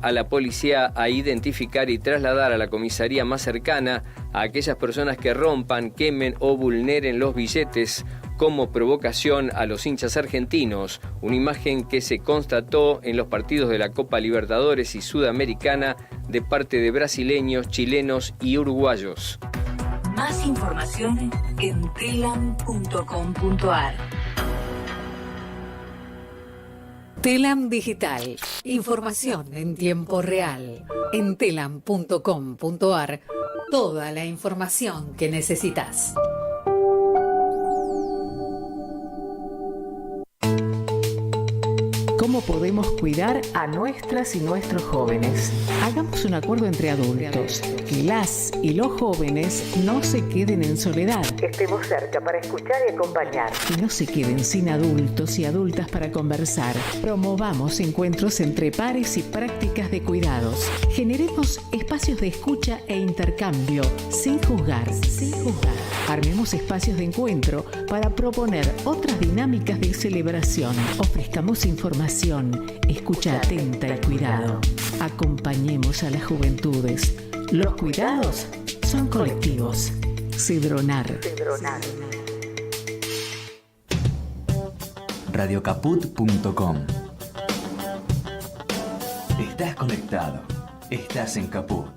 a la policía a identificar y trasladar a la comisaría más cercana a aquellas personas que rompan, quemen o vulneren los billetes como provocación a los hinchas argentinos, una imagen que se constató en los partidos de la Copa Libertadores y Sudamericana de parte de brasileños, chilenos y uruguayos. Más información en telam.com.ar. Telam Digital. Información en tiempo real. En telam.com.ar. Toda la información que necesitas. ¿Cómo podemos cuidar a nuestras y nuestros jóvenes? Hagamos un acuerdo entre adultos, que las y los jóvenes no se queden en soledad. Estemos cerca para escuchar y acompañar. Que no se queden sin adultos y adultas para conversar. Promovamos encuentros entre pares y prácticas de cuidados. Generemos espacios de escucha e intercambio, sin juzgar. Armemos espacios de encuentro para proponer otras dinámicas de celebración. Ofrezcamos información, escucha atenta y cuidado. Acompañemos a las juventudes. Los cuidados son colectivos. Cedronar. Radiocaput.com. Estás conectado. Estás en Caput.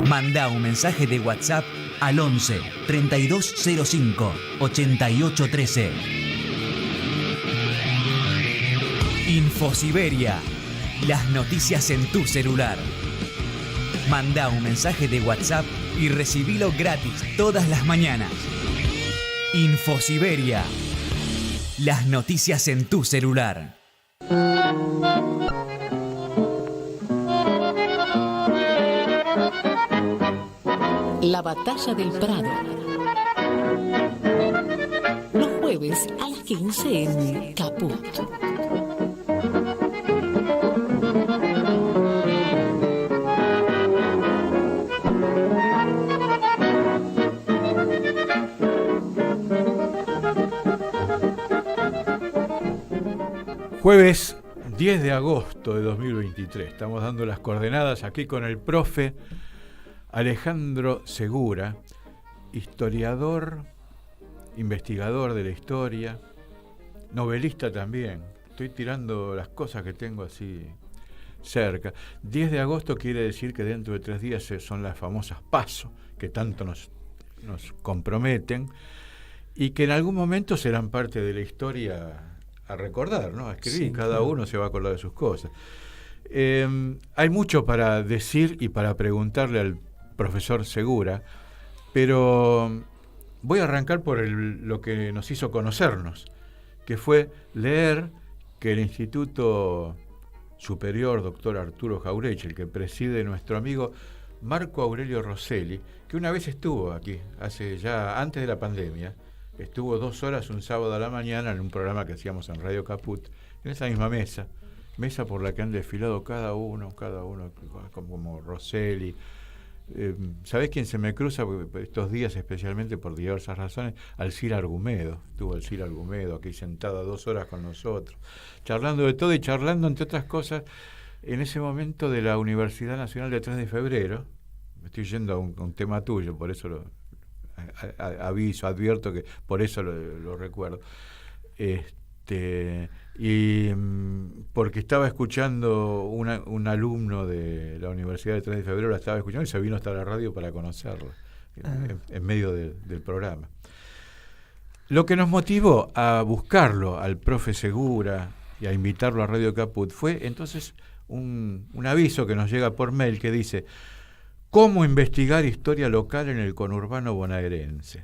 Manda un mensaje de WhatsApp al 11 3205 8813. Infosiberia. Las noticias en tu celular. Manda un mensaje de WhatsApp y recibilo gratis todas las mañanas. Infosiberia. Las noticias en tu celular. La Batalla del Prado. Los jueves a las 15 en Caput. Jueves 10 de agosto de 2023. Estamos dando las coordenadas aquí con el profe Alejandro Segura, historiador, investigador de la historia, novelista también. Estoy tirando las cosas que tengo así cerca. 10 de agosto quiere decir que dentro de 3 días son las famosas PASO, que tanto nos comprometen, y que en algún momento serán parte de la historia a recordar, ¿no? A escribir, sí, cada uno se va a acordar de sus cosas. Hay mucho para decir y para preguntarle al profesor Segura, pero voy a arrancar por lo que nos hizo conocernos, que fue leer que el Instituto Superior Dr. Arturo Jauretche, el que preside nuestro amigo Marco Aurelio Rosselli, que una vez estuvo aquí, antes de la pandemia, estuvo 2 horas un sábado a la mañana en un programa que hacíamos en Radio Caput, en esa misma mesa por la que han desfilado cada uno como Rosselli. ¿Sabés quién se me cruza estos días, especialmente por diversas razones? Alcira Argumedo. Estuvo Alcira Argumedo aquí sentada 2 horas con nosotros, charlando de todo y charlando, entre otras cosas, en ese momento de la Universidad Nacional de 3 de Febrero. Me estoy yendo a un tema tuyo, por eso advierto que por eso lo recuerdo. Y porque estaba escuchando un alumno de la Universidad de 3 de Febrero, la estaba escuchando y se vino hasta la radio para conocerla en medio del programa. Lo que nos motivó a buscarlo al profe Segura y a invitarlo a Radio Caput fue entonces un aviso que nos llega por mail que dice: ¿cómo investigar historia local en el conurbano bonaerense?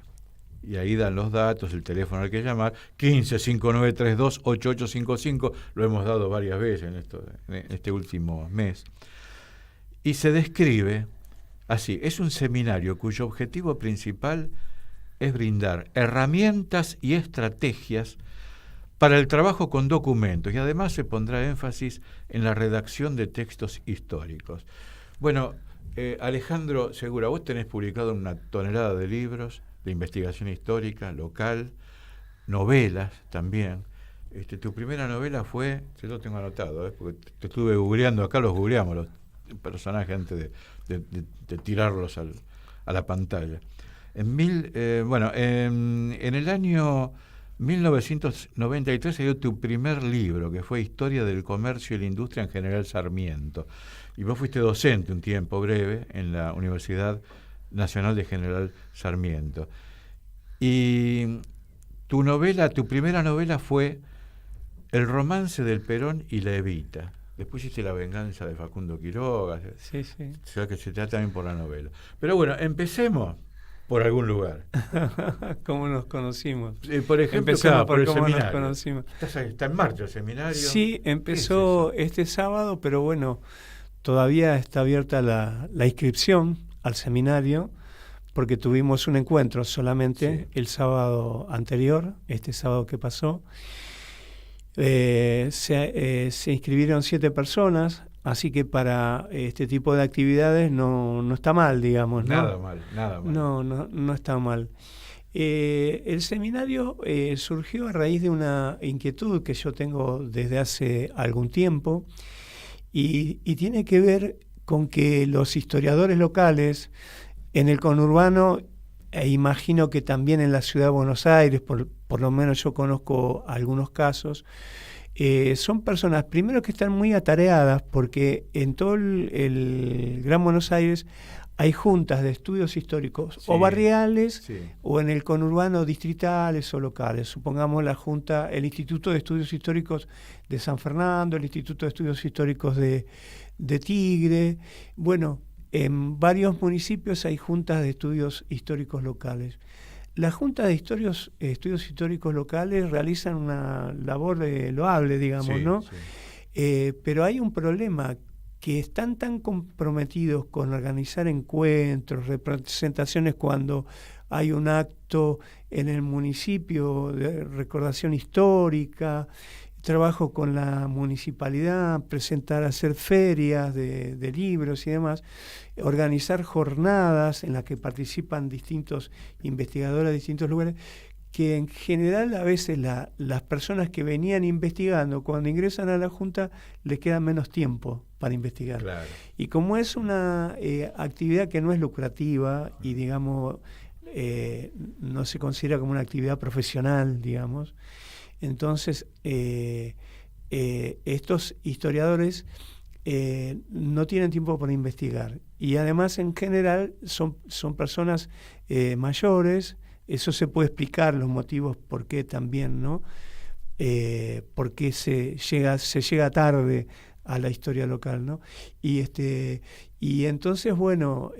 Y ahí dan los datos, el teléfono al que llamar, 15-5932-8855, lo hemos dado varias veces en este último mes. Y se describe así: es un seminario cuyo objetivo principal es brindar herramientas y estrategias para el trabajo con documentos, y además se pondrá énfasis en la redacción de textos históricos. Bueno, Alejandro Segura, vos tenés publicado una tonelada de libros de investigación histórica, local, novelas también. Tu primera novela fue, yo lo tengo anotado, porque te estuve googleando, acá los googleamos los personajes antes de tirarlos a la pantalla. En el año 1993 salió tu primer libro, que fue Historia del Comercio y la Industria en General Sarmiento. Y vos fuiste docente un tiempo breve en la Universidad Nacional de General Sarmiento. Y tu primera novela fue El romance del Perón y la Evita. Después hiciste La venganza de Facundo Quiroga. Sí. O sea que se te da también por la novela. Pero bueno, empecemos por algún lugar. ¿Cómo nos conocimos? Por ejemplo, por el cómo seminario. nos conocimos. ¿Está en marcha el seminario? Sí, empezó este sábado, pero bueno, todavía está abierta la inscripción al seminario, porque tuvimos un encuentro solamente el sábado anterior, este sábado que pasó. Se inscribieron 7 personas, así que para este tipo de actividades no está mal, digamos, ¿no? Nada mal. No está mal. El seminario surgió a raíz de una inquietud que yo tengo desde hace algún tiempo y tiene que ver con que los historiadores locales en el conurbano, e imagino que también en la ciudad de Buenos Aires, por lo menos yo conozco algunos casos, son personas, primero, que están muy atareadas, porque en todo el Gran Buenos Aires hay juntas de estudios históricos, o barriales, o en el conurbano distritales o locales. Supongamos el Instituto de Estudios Históricos de San Fernando, el Instituto de Estudios Históricos de Tigre. Bueno, en varios municipios hay juntas de estudios históricos locales. Las juntas de estudios históricos locales realizan una labor loable, digamos, ¿no? Sí. Pero hay un problema, que están tan comprometidos con organizar encuentros, representaciones cuando hay un acto en el municipio de recordación histórica, trabajo con la municipalidad, hacer ferias de libros y demás, organizar jornadas en las que participan distintos investigadores de distintos lugares, que en general a veces las personas que venían investigando, cuando ingresan a la Junta, les queda menos tiempo para investigar. Claro. Y como es una actividad que no es lucrativa y, digamos, no se considera como una actividad profesional, digamos, entonces estos historiadores no tienen tiempo para investigar. Y además, en general, son personas mayores. Eso se puede explicar, los motivos por qué también, ¿no? Por qué se llega tarde a la historia local, ¿no? Y entonces, bueno,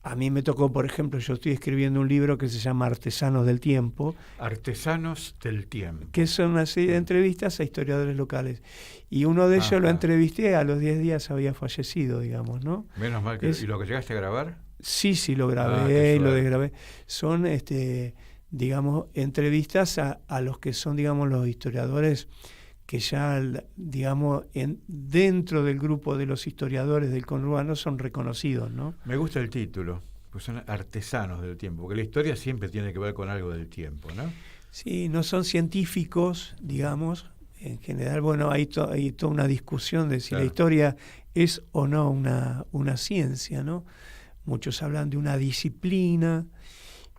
a mí me tocó, por ejemplo, yo estoy escribiendo un libro que se llama Artesanos del Tiempo. Artesanos del Tiempo. Que son una serie de entrevistas a historiadores locales. Y uno de ellos lo entrevisté, a los 10 días había fallecido, digamos, ¿no? Menos mal que... ¿Y lo que llegaste a grabar? Sí, lo grabé y lo desgrabé. Son, digamos, entrevistas a los que son, digamos, los historiadores que ya, digamos, dentro del grupo de los historiadores del conurbano son reconocidos, ¿no? Me gusta el título, pues son artesanos del tiempo, porque la historia siempre tiene que ver con algo del tiempo, ¿no? Sí, no son científicos, digamos. En general, bueno, hay toda una discusión de si la historia es o no una ciencia, ¿no? Muchos hablan de una disciplina,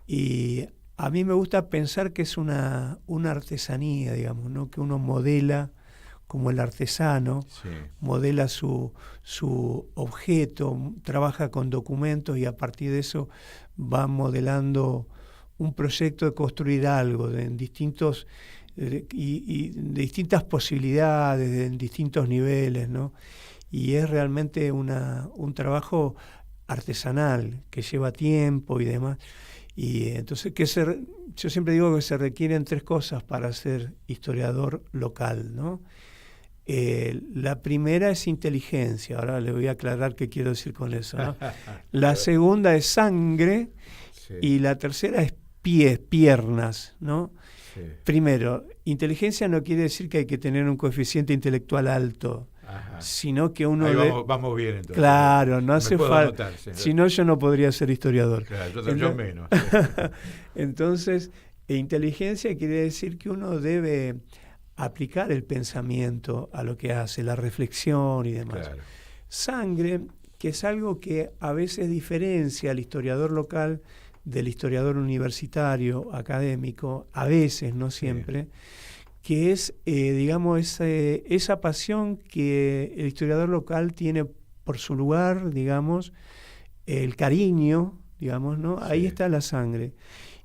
y a mí me gusta pensar que es una artesanía, digamos, ¿no? Que uno modela, como el artesano, modela su objeto, trabaja con documentos y a partir de eso va modelando un proyecto de construir algo en distintos y de distintas posibilidades, en distintos niveles, ¿no? Y es realmente un trabajo artesanal que lleva tiempo y demás. Y entonces yo siempre digo que se requieren 3 cosas para ser historiador local, ¿no? La primera es inteligencia. Ahora le voy a aclarar qué quiero decir con eso, ¿no? La segunda es sangre, y la tercera es piernas, ¿no? Sí. Primero, inteligencia no quiere decir que hay que tener un coeficiente intelectual alto. Ajá. Sino que uno... Ahí vamos bien, entonces. Claro, no hace falta. Si no, yo no podría ser historiador. Claro, yo menos. Entonces, E inteligencia quiere decir que uno debe aplicar el pensamiento a lo que hace, la reflexión y demás. Claro. Sangre, que es algo que a veces diferencia al historiador local del historiador universitario, académico, a veces, no siempre, que es, digamos, esa pasión que el historiador local tiene por su lugar, digamos, el cariño, digamos, ¿no? Ahí está la sangre.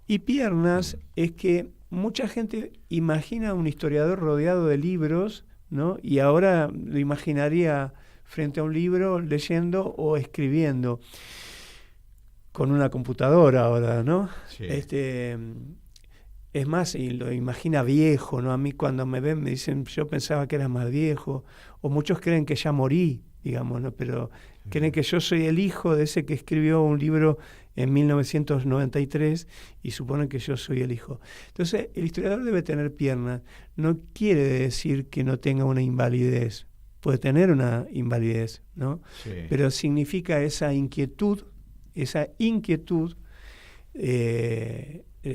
Y piernas es que mucha gente imagina a un historiador rodeado de libros, ¿no? Y ahora lo imaginaría frente a un libro leyendo o escribiendo con una computadora ahora, ¿no? Sí. Es más, y lo imagina viejo, ¿no? A mí cuando me ven me dicen, yo pensaba que era más viejo, o muchos creen que ya morí, digamos, ¿no? Pero creen que yo soy el hijo de ese que escribió un libro en 1993 y suponen que yo soy el hijo. Entonces, el historiador debe tener piernas. No quiere decir que no tenga una invalidez. Puede tener una invalidez, ¿no? Sí. Pero significa esa inquietud.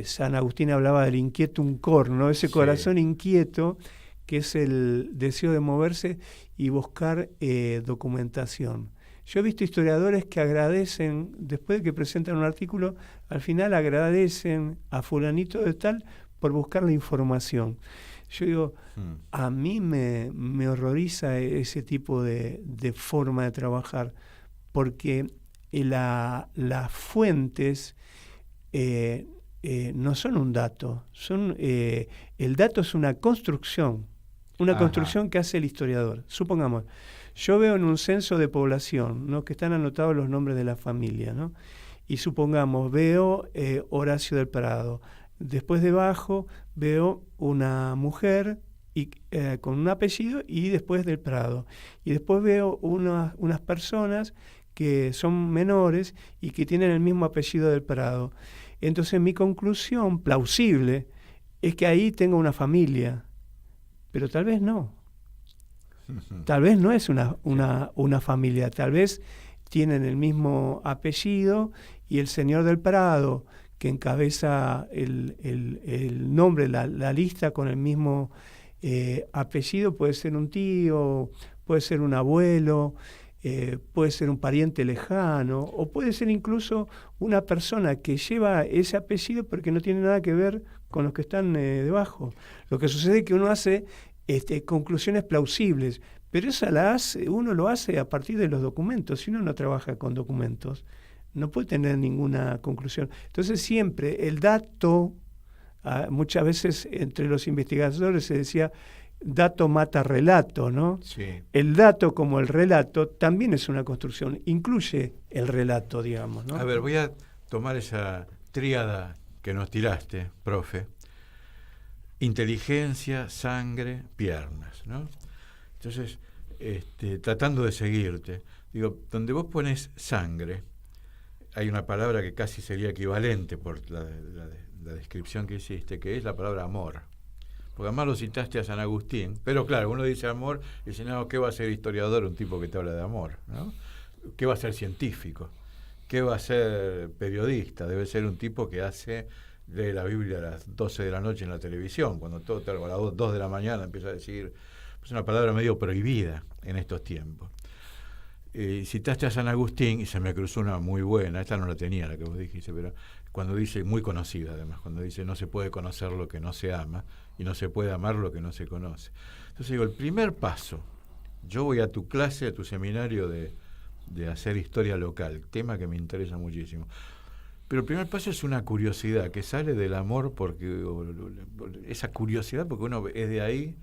San Agustín hablaba del inquietum cor, ¿no? Ese corazón inquieto que es el deseo de moverse y buscar documentación. Yo he visto historiadores que agradecen, después de que presentan un artículo, al final agradecen a fulanito de tal por buscar la información. Yo digo, a mí me horroriza ese tipo de forma de trabajar, porque las fuentes no son un dato, el dato es una construcción que hace el historiador. Supongamos, yo veo en un censo de población, ¿no? Que están anotados los nombres de la familia, ¿no? Y supongamos, veo Horacio del Prado. Después debajo veo una mujer con un apellido y después del Prado. Y después veo unas personas que son menores y que tienen el mismo apellido del Prado. Entonces mi conclusión plausible es que ahí tengo una familia, pero tal vez no. Tal vez no es una familia, tal vez tienen el mismo apellido y el señor del Prado, que encabeza el nombre, la lista con el mismo apellido, puede ser un tío, puede ser un abuelo, puede ser un pariente lejano, o puede ser incluso una persona que lleva ese apellido porque no tiene nada que ver con los que están debajo. Lo que sucede es que uno hace conclusiones plausibles, pero uno lo hace a partir de los documentos. Si uno no trabaja con documentos, no puede tener ninguna conclusión. Entonces siempre el dato, muchas veces entre los investigadores se decía, dato mata relato, ¿no? Sí. El dato, como el relato, también es una construcción, incluye el relato, digamos, ¿no? A ver, voy a tomar esa tríada que nos tiraste, profe. Inteligencia, sangre, piernas, ¿no? Entonces, tratando de seguirte, digo, donde vos pones sangre, hay una palabra que casi sería equivalente por la descripción que hiciste, que es la palabra amor. Porque además lo citaste a San Agustín, pero claro, uno dice amor y dice, no, ¿qué va a ser historiador un tipo que te habla de amor? ¿No? ¿Qué va a ser científico? ¿Qué va a ser periodista? Debe ser un tipo que lee la Biblia a las 12 de la noche en la televisión, cuando todo a las 2 de la mañana empieza a decir, es una palabra medio prohibida en estos tiempos. Citaste a San Agustín y se me cruzó una muy buena, esta no la tenía la que vos dijiste, pero cuando dice, muy conocida además, cuando dice no se puede conocer lo que no se ama y no se puede amar lo que no se conoce. Entonces digo, el primer paso, yo voy a tu clase, a tu seminario de hacer historia local, tema que me interesa muchísimo, pero el primer paso es una curiosidad que sale del amor, esa curiosidad porque uno es de ahí.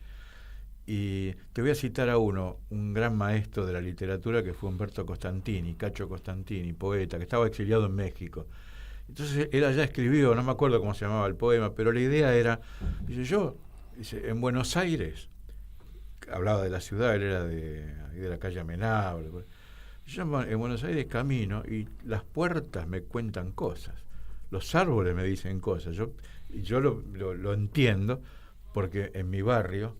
Y te voy a citar a un gran maestro de la literatura que fue Humberto Costantini, Cacho Costantini, poeta, que estaba exiliado en México. Entonces él allá escribió, no me acuerdo cómo se llamaba el poema, pero la idea era, dice, en Buenos Aires, hablaba de la ciudad, él era de la calle Amenable, yo en Buenos Aires camino y las puertas me cuentan cosas, los árboles me dicen cosas, yo lo entiendo porque en mi barrio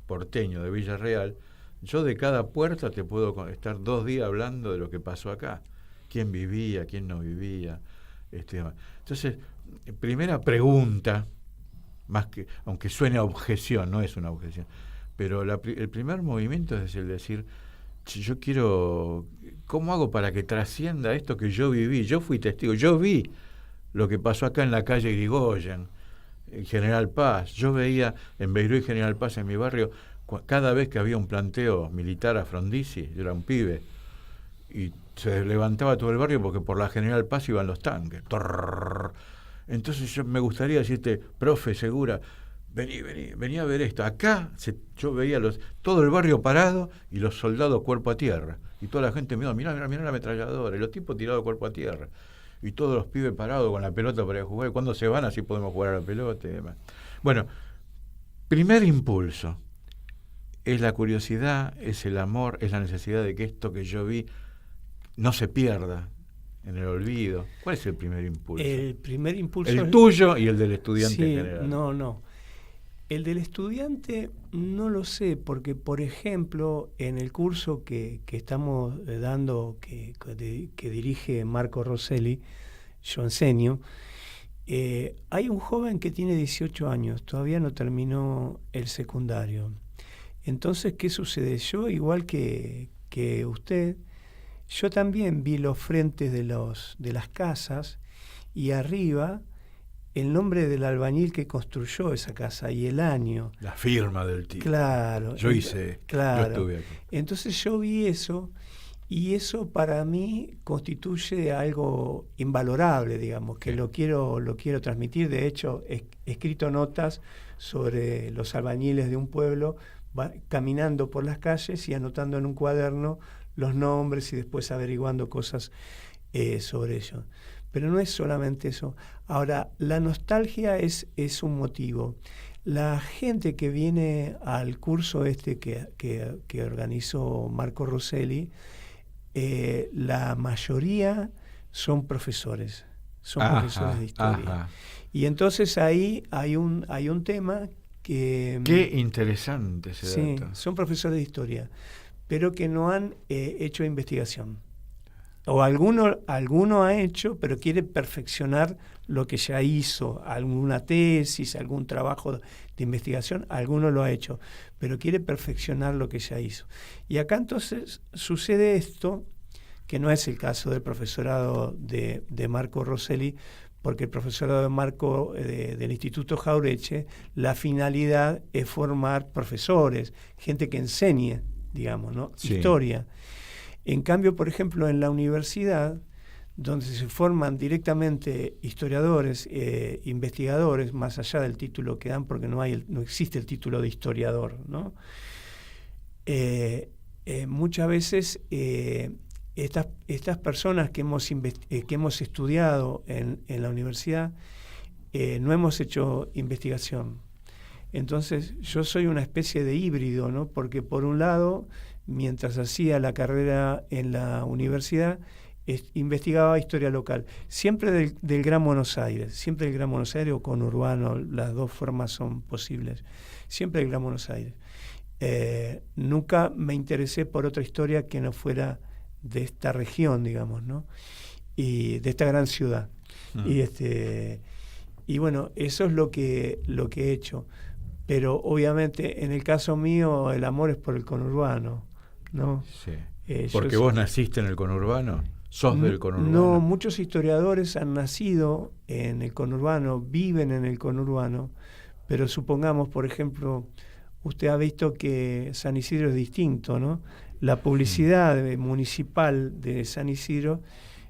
porteño de Villarreal, yo de cada puerta te puedo estar 2 días hablando de lo que pasó acá, quién vivía, quién no vivía. Entonces, primera pregunta más que, aunque suene a objeción, no es una objeción, pero el primer movimiento es el decir, yo quiero, ¿cómo hago para que trascienda esto que yo viví? Yo fui testigo, yo vi lo que pasó acá en la calle Irigoyen, en General Paz. Yo veía en Beirut y General Paz, en mi barrio, cada vez que había un planteo militar a Frondizi, yo era un pibe, y se levantaba todo el barrio porque por la General Paz iban los tanques. Entonces yo me gustaría decirte, profe Segura, vení a ver esto. Acá yo veía todo el barrio parado y los soldados cuerpo a tierra. Y toda la gente mirá la ametralladora, y los tipos tirados cuerpo a tierra. Y todos los pibes parados con la pelota para jugar. ¿Cuándo se van? Así podemos jugar a la pelota y demás. Bueno, primer impulso es la curiosidad, es el amor, es la necesidad de que esto que yo vi no se pierda en el olvido. ¿Cuál es el primer impulso? El primer impulso el tuyo y el del estudiante sí, en general. No. El del estudiante no lo sé, porque, por ejemplo, en el curso que estamos dando, que dirige Marco Rosselli, yo enseño, hay un joven que tiene 18 años, todavía no terminó el secundario. Entonces, ¿qué sucede? Yo, igual que usted, yo también vi los frentes de las casas y arriba el nombre del albañil que construyó esa casa y el año. La firma del tipo. Claro. Yo hice, claro. Yo estuve aquí. Entonces yo vi eso, y eso para mí constituye algo invalorable, digamos, que lo quiero transmitir. De hecho, he escrito notas sobre los albañiles de un pueblo, caminando por las calles y anotando en un cuaderno los nombres y después averiguando cosas sobre ellos. Pero no es solamente eso. Ahora, la nostalgia es un motivo. La gente que viene al curso que organizó Marco Rosselli, la mayoría son profesores. Son profesores de historia. Ajá. Y entonces ahí hay un tema que... Qué interesante ese sí, dato. son profesores de historia, pero que no han hecho investigación. O alguno ha hecho, pero quiere perfeccionar lo que ya hizo, alguna tesis, algún trabajo de investigación, alguno lo ha hecho, pero quiere perfeccionar lo que ya hizo. Y acá entonces sucede esto, que no es el caso del profesorado de Marco Rosselli, porque el profesorado de Marco del Instituto Jauretche, la finalidad es formar profesores, gente que enseñe, digamos, ¿no? Sí. Historia. En cambio, por ejemplo, en la universidad, donde se forman directamente historiadores, investigadores, más allá del título que dan, porque no existe el título de historiador, ¿no? Muchas veces estas personas que hemos estudiado en la universidad no hemos hecho investigación. Entonces, yo soy una especie de híbrido, ¿no? Porque por un lado, mientras hacía la carrera en la universidad, investigaba historia local, siempre del Gran Buenos Aires, o conurbano, las dos formas son posibles, siempre del Gran Buenos Aires. Nunca me interesé por otra historia que no fuera de esta región, digamos, ¿no? Y de esta gran ciudad. Y bueno, eso es lo que he hecho. Pero obviamente en el caso mío el amor es por el conurbano, ¿no? Sí. Porque vos naciste en el conurbano, sos del conurbano. No, muchos historiadores han nacido en el conurbano, viven en el conurbano, pero supongamos, por ejemplo, usted ha visto que San Isidro es distinto, ¿no? La publicidad municipal de San Isidro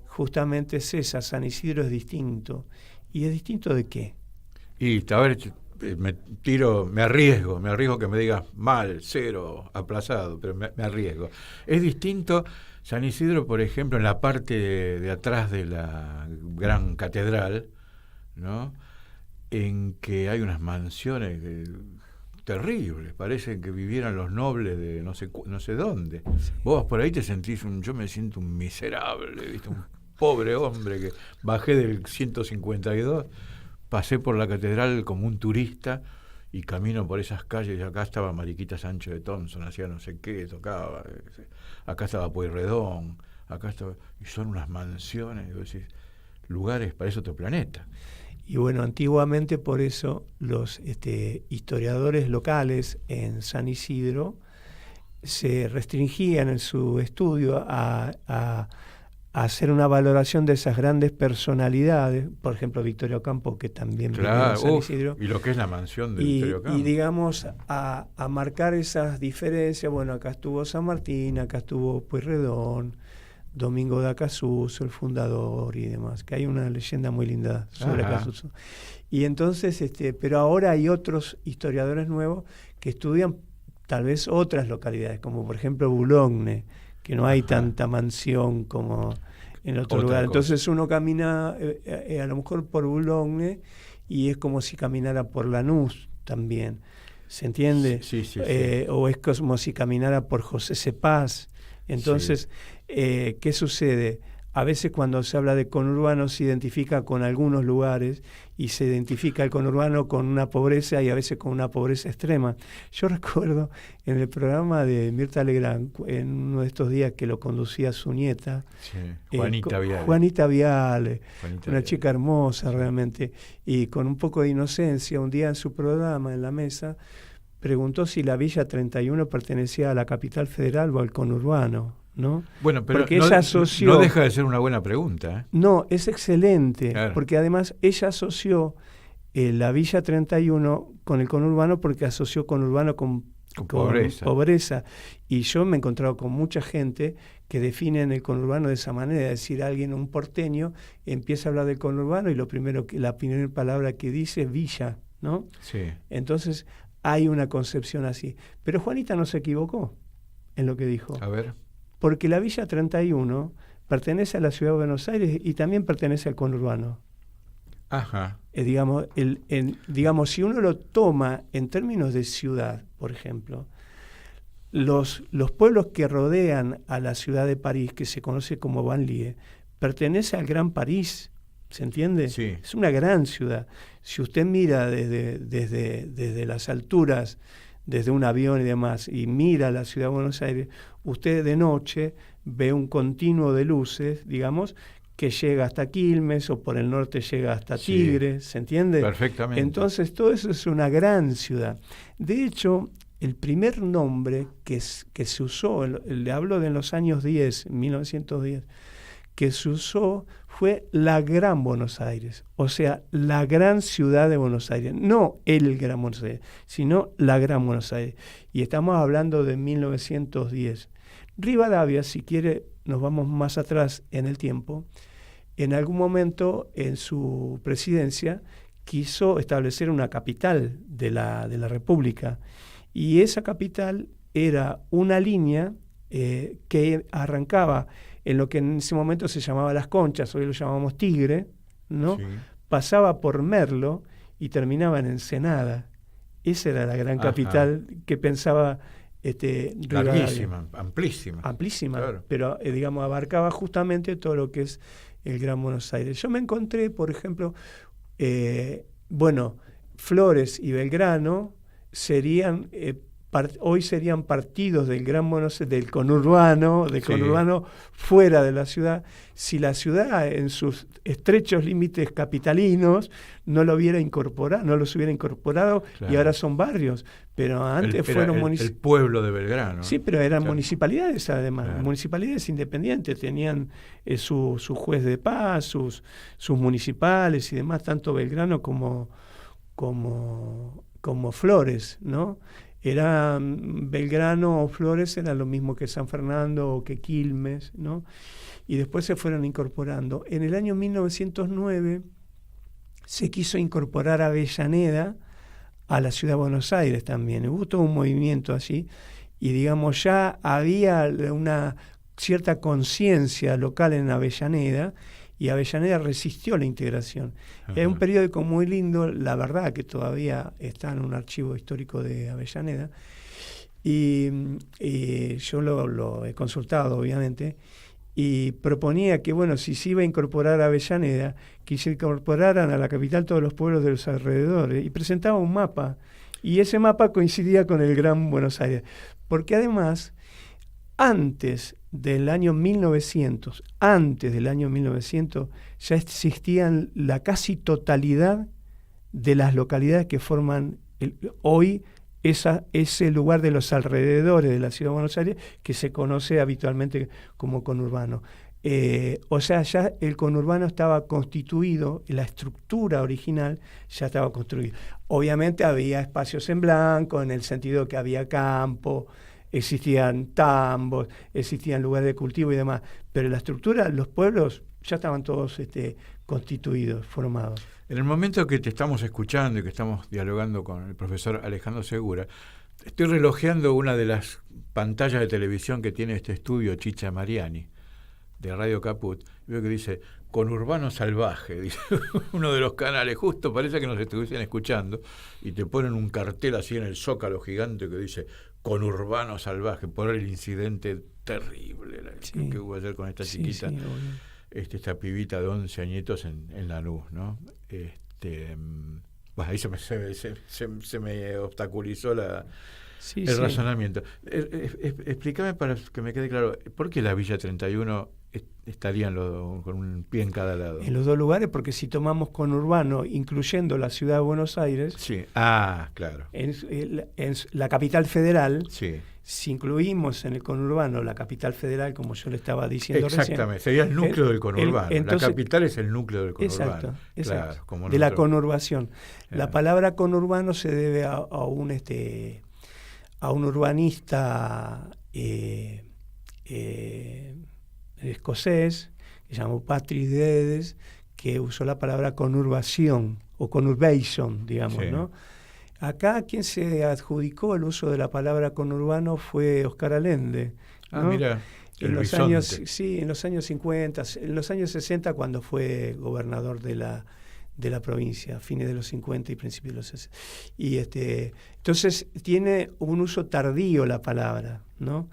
justamente es esa, San Isidro es distinto. ¿Y es distinto de qué? Y a ver, me arriesgo que me digas mal, cero, aplazado, pero me arriesgo. Es distinto San Isidro, por ejemplo, en la parte de atrás de la gran catedral, ¿no? En que hay unas mansiones terribles, parecen que vivieran los nobles de no sé dónde. Sí. Vos por ahí te sentís yo me siento un miserable, ¿viste? Un pobre hombre que bajé del 152, pasé por la catedral como un turista y camino por esas calles, y acá estaba Mariquita Sancho de Thompson, hacía no sé qué, tocaba, acá estaba Pueyrredón, acá estaba, y son unas mansiones, decís, lugares, parece otro planeta. bueno, antiguamente por eso los historiadores locales en San Isidro se restringían en su estudio a hacer una valoración de esas grandes personalidades, por ejemplo Victorio Campo, que también vivió en San Isidro. Y lo que es la mansión de Victorio Campo. Y digamos, a marcar esas diferencias. Bueno, acá estuvo San Martín, acá estuvo Pueyrredón, Domingo de Acasuso, el fundador y demás, que hay una leyenda muy linda sobre Acasuso. Y entonces, pero ahora hay otros historiadores nuevos que estudian tal vez otras localidades, como por ejemplo Boulogne, que no hay tanta mansión como en otro lugar. Entonces uno camina a lo mejor por Boulogne y es como si caminara por Lanús también, ¿se entiende? Sí. O es como si caminara por José Cepaz. Entonces, ¿qué sucede? A veces cuando se habla de conurbano se identifica con algunos lugares y se identifica el conurbano con una pobreza y a veces con una pobreza extrema. Yo recuerdo en el programa de Mirta Legrand, en uno de estos días que lo conducía su nieta, Juanita Viale, una chica hermosa realmente, y con un poco de inocencia, un día en su programa, en la mesa, preguntó si la Villa 31 pertenecía a la capital federal o al conurbano, ¿no? Bueno, pero porque ella asoció, no deja de ser una buena pregunta, ¿eh? No, es excelente, claro. Porque además ella asoció la Villa 31 con el conurbano porque asoció conurbano con pobreza. Y yo me he encontrado con mucha gente que definen el conurbano de esa manera, es decir, alguien, un porteño, empieza a hablar del conurbano y la primera palabra que dice es villa, ¿no? Sí. Entonces hay una concepción así. Pero Juanita no se equivocó en lo que dijo. A ver. Porque la Villa 31 pertenece a la Ciudad de Buenos Aires y también pertenece al conurbano. Ajá. Digamos, si uno lo toma en términos de ciudad, por ejemplo, los pueblos que rodean a la ciudad de París, que se conoce como banlieue, pertenece al Gran París, ¿se entiende? Sí. Es una gran ciudad. Si usted mira desde las alturas, desde un avión y demás, y mira la ciudad de Buenos Aires, usted de noche ve un continuo de luces, digamos, que llega hasta Quilmes o por el norte llega hasta Tigre, ¿se entiende? Perfectamente. Entonces todo eso es una gran ciudad. De hecho, el primer nombre que se usó, le hablo de los años 1910, que se usó fue la Gran Buenos Aires, o sea, la gran ciudad de Buenos Aires, no el Gran Buenos Aires, sino la Gran Buenos Aires. Y estamos hablando de 1910. Rivadavia, si quiere, nos vamos más atrás en el tiempo, en algún momento en su presidencia quiso establecer una capital de la República, y esa capital era una línea que arrancaba en lo que en ese momento se llamaba Las Conchas, hoy lo llamamos Tigre, ¿no? Sí. Pasaba por Merlo y terminaba en Ensenada. Esa era la gran capital que pensaba larguísima, amplísima. Amplísima, claro. Pero digamos abarcaba justamente todo lo que es el Gran Buenos Aires. Yo me encontré, por ejemplo, Flores y Belgrano serían hoy serían partidos del Gran Buenos Aires, del conurbano fuera de la ciudad, si la ciudad en sus estrechos límites capitalinos no los hubiera incorporado, claro. Y ahora son barrios, pero antes fueron el pueblo de Belgrano. Sí, pero eran claro. Municipalidades además, claro. Municipalidades independientes, tenían su juez de paz, sus municipales y demás, tanto Belgrano como Flores, ¿no? Belgrano o Flores era lo mismo que San Fernando o que Quilmes, ¿no? Y después se fueron incorporando. En el año 1909 se quiso incorporar Avellaneda a la ciudad de Buenos Aires también. Hubo todo un movimiento así y digamos ya había una cierta conciencia local en Avellaneda y Avellaneda resistió la integración. Hay un periódico muy lindo, La Verdad, que todavía está en un archivo histórico de Avellaneda, y yo lo he consultado, obviamente, y proponía que, si se iba a incorporar a Avellaneda, que se incorporaran a la capital todos los pueblos de los alrededores, y presentaba un mapa, y ese mapa coincidía con el Gran Buenos Aires, porque además antes del año 1900, ya existían la casi totalidad de las localidades que forman hoy ese lugar de los alrededores de la ciudad de Buenos Aires, que se conoce habitualmente como conurbano. O sea, ya el conurbano estaba constituido, la estructura original ya estaba construida. Obviamente había espacios en blanco, en el sentido que había campo, existían tambos, existían lugares de cultivo y demás, pero la estructura, los pueblos ya estaban todos constituidos, formados. En el momento que te estamos escuchando y que estamos dialogando con el profesor Alejandro Segura, estoy relojeando una de las pantallas de televisión que tiene este estudio Chicha Mariani, de Radio Caput, y veo que dice Conurbano Salvaje, dice uno de los canales, justo parece que nos estuviesen escuchando, y te ponen un cartel así en el zócalo gigante que dice Conurbano Salvaje, por el incidente terrible que hubo ayer con esta chiquita, esta pibita de 11 añitos en Lanús, ¿no? Bueno, ahí se me obstaculizó el razonamiento. Explícame para que me quede claro, ¿por qué la Villa 31 estarían con un pie en cada lado? En los dos lugares, porque si tomamos conurbano, incluyendo la ciudad de Buenos Aires, sí. Claro. En la capital federal, sí. Si incluimos en el conurbano la capital federal, como yo le estaba diciendo recién. Exactamente, sería el núcleo del conurbano. Entonces, la capital es el núcleo del conurbano. Exacto. Claro, como de la conurbación. La palabra conurbano se debe a un urbanista escocés, que se llamó Patrick Dedes, que usó la palabra conurbación o conurbation, digamos, sí. ¿No? Acá quien se adjudicó el uso de la palabra conurbano fue Oscar Allende, ¿no? Mira, en los años 50, en los años 60, cuando fue gobernador de la provincia, a fines de los 50 y principios de los 60. Y entonces tiene un uso tardío la palabra, ¿no?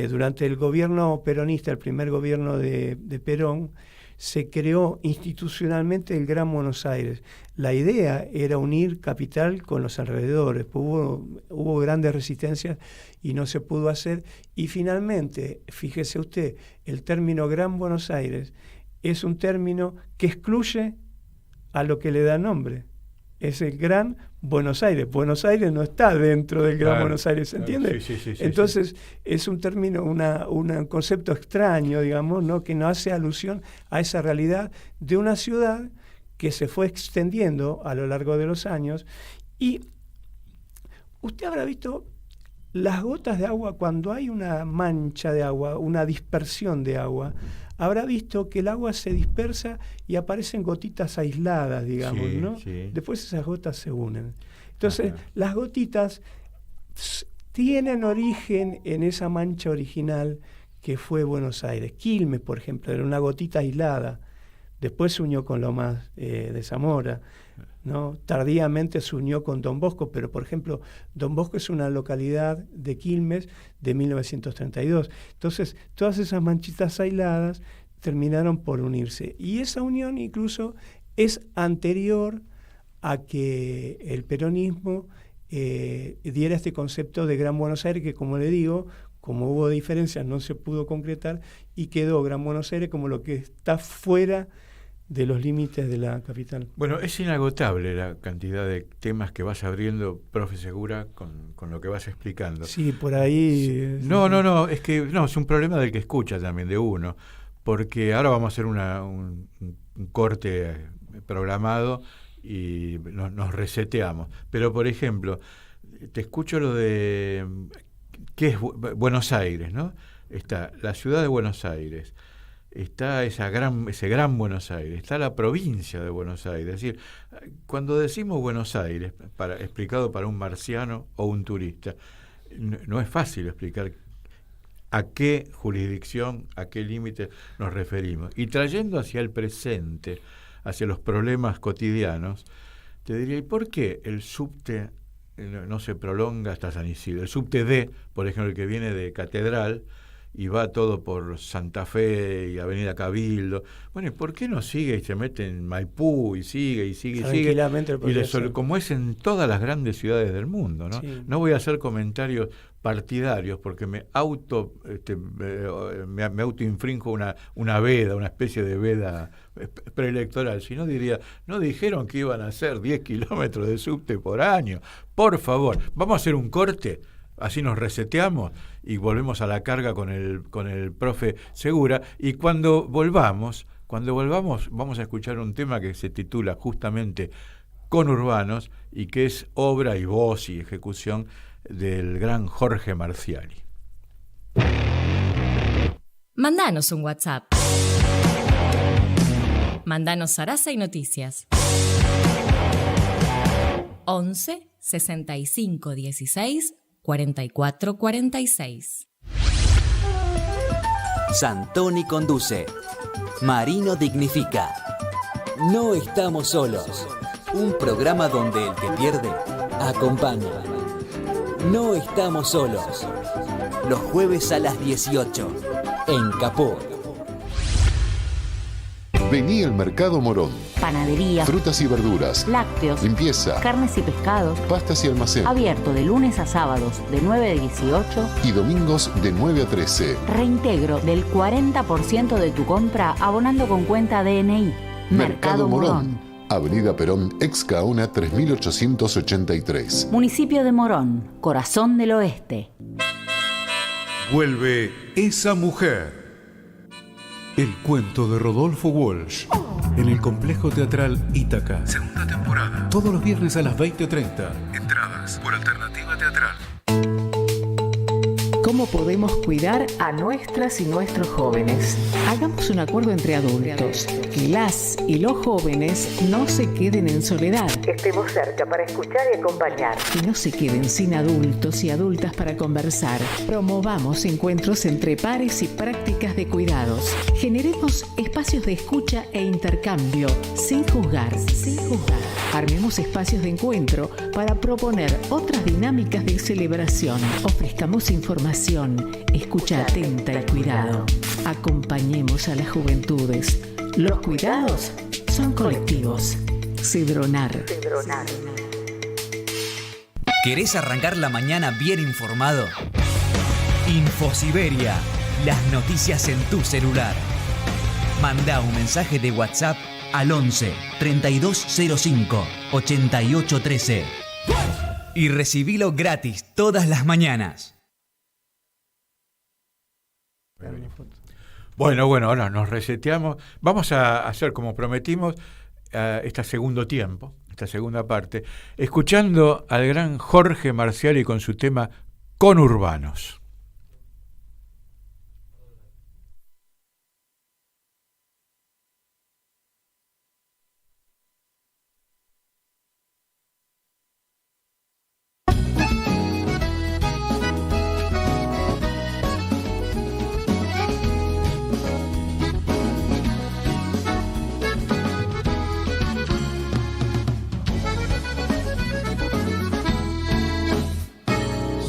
Durante el gobierno peronista, el primer gobierno de Perón, se creó institucionalmente el Gran Buenos Aires. La idea era unir capital con los alrededores. Hubo grandes resistencias y no se pudo hacer. Y finalmente, fíjese usted, el término Gran Buenos Aires es un término que excluye a lo que le da nombre. Es el Gran Buenos Aires. Buenos Aires no está dentro del Gran Buenos Aires, ¿se entiende? Sí, Entonces, es un término, un concepto extraño, digamos, ¿no? Que no hace alusión a esa realidad de una ciudad que se fue extendiendo a lo largo de los años. Y usted habrá visto las gotas de agua, cuando hay una mancha de agua, una dispersión de agua, habrá visto que el agua se dispersa y aparecen gotitas aisladas, digamos, sí, ¿no? Sí. Después esas gotas se unen. Entonces, las gotitas tienen origen en esa mancha original que fue Buenos Aires. Quilmes, por ejemplo, era una gotita aislada. Después se unió con Lomas de Zamora, ¿no? Tardíamente se unió con Don Bosco, pero por ejemplo, Don Bosco es una localidad de Quilmes de 1932. Entonces, todas esas manchitas aisladas terminaron por unirse. Y esa unión incluso es anterior a que el peronismo diera este concepto de Gran Buenos Aires, que, como le digo, como hubo diferencias, no se pudo concretar y quedó Gran Buenos Aires como lo que está fuera de los límites de la capital. Bueno, es inagotable la cantidad de temas que vas abriendo, profe Segura, con lo que vas explicando. Sí, por ahí... No, es que es un problema del que escucha también, de uno, porque ahora vamos a hacer un corte programado y nos reseteamos. Pero, por ejemplo, te escucho lo de... ¿Qué es Buenos Aires, no? Está la ciudad de Buenos Aires, está ese gran Buenos Aires, está la provincia de Buenos Aires. Es decir, cuando decimos Buenos Aires, explicado para un marciano o un turista, no es fácil explicar a qué jurisdicción, a qué límite nos referimos. Y trayendo hacia el presente, hacia los problemas cotidianos, te diría, ¿y por qué el subte no se prolonga hasta San Isidro? El subte D, por ejemplo, el que viene de Catedral y va todo por Santa Fe y Avenida Cabildo. Bueno, ¿y por qué no sigue y se mete en Maipú y sigue? Y como es en todas las grandes ciudades del mundo, ¿no? Sí. No voy a hacer comentarios partidarios, porque me autoinfrinjo una veda, una especie de veda preelectoral. Si no diría, no dijeron que iban a hacer 10 kilómetros de subte por año. Por favor, vamos a hacer un corte, así nos reseteamos y volvemos a la carga con el profe Segura. Y cuando volvamos, vamos a escuchar un tema que se titula justamente Conurbanos y que es obra y voz y ejecución del gran Jorge Marciali. Mandanos un WhatsApp. Mandanos zaraza y noticias. 11 65 16 44 46. Santoni conduce. Marino dignifica. No estamos solos. Un programa donde el que pierde acompaña. No estamos solos. Los jueves a las 18 en Capó. Vení al Mercado Morón. Panadería, frutas y verduras, lácteos, limpieza, carnes y pescados, pastas y almacén. Abierto de lunes a sábados de 9 a 18 y domingos de 9 a 13. Reintegro del 40% de tu compra abonando con cuenta DNI. Mercado Morón. Avenida Perón, ex Gaona 3883. Municipio de Morón, corazón del oeste. Vuelve Esa Mujer. El cuento de Rodolfo Walsh. En el Complejo Teatral Ítaca. Segunda temporada. Todos los viernes a las 20:30. Entradas por Alternativa Teatral. ¿Cómo podemos cuidar a nuestras y nuestros jóvenes? Hagamos un acuerdo entre adultos. Que las y los jóvenes no se queden en soledad. Estemos cerca para escuchar y acompañar. Que no se queden sin adultos y adultas para conversar. Promovamos encuentros entre pares y prácticas de cuidados. Generemos espacios de escucha e intercambio, sin juzgar. Armemos espacios de encuentro para proponer otras dinámicas de celebración. Ofrezcamos información, escucha atenta y cuidado. Acompañemos a las juventudes. Los cuidados son colectivos. Cedronar. ¿Querés arrancar la mañana bien informado? Infosiberia, las noticias en tu celular. Manda un mensaje de WhatsApp al 11 3205 8813 y recibilo gratis todas las mañanas. Bueno, ahora nos reseteamos. Vamos a hacer como prometimos este segundo tiempo, esta segunda parte, escuchando al gran Jorge Marciali con su tema Conurbanos.